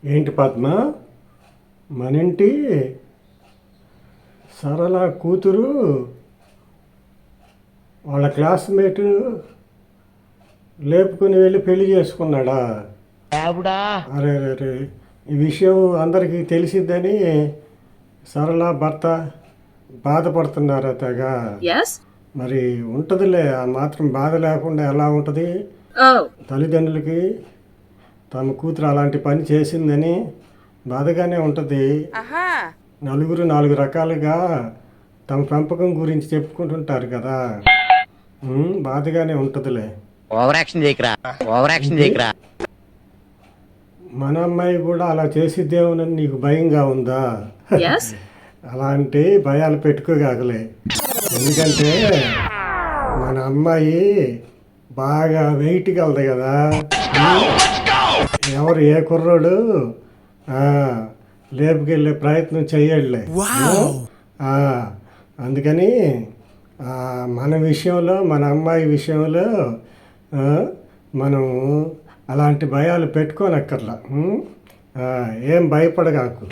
ఏంటి పద్మ, మనింటి సరళ కూతురు వాళ్ళ క్లాస్మేట్ లేపుకుని వెళ్ళి పెళ్లి చేసుకున్నాడా? అరే అరే, ఈ విషయం అందరికీ తెలిసిద్దని సరళ భర్త బాధపడుతున్నారు తెగ. Yes? మరి ఉంటుందిలే, ఆ మాత్రం బాధ లేకుండా ఎలా ఉంటుంది? Oh. తల్లిదండ్రులకి తమ కూతురు అలాంటి పని చేసిందని బాధగానే ఉంటుంది. నలుగురు నాలుగు రకాలుగా తమ పెంపకం గురించి చెప్పుకుంటుంటారు కదా. బాధగానే ఉంటుందిలే. ఓవర్ యాక్షన్ చేయకరా. మన అమ్మాయి కూడా అలా చేసిద్దేమోనని నీకు భయంగా ఉందా? Yes? అలాంటి భయాలు పెట్టుకోగాకలే. ఎందుకంటే మన అమ్మాయి బాగా వెయిట్ కలదు కదా. ఎవరు ఏ కుర్రోడు లేపుకెళ్ళే ప్రయత్నం చెయ్యడులే. అందుకని మన విషయంలో, మన అమ్మాయి విషయంలో మనం అలాంటి భయాలు పెట్టుకోనక్కర్లా. ఏం భయపడగాకు.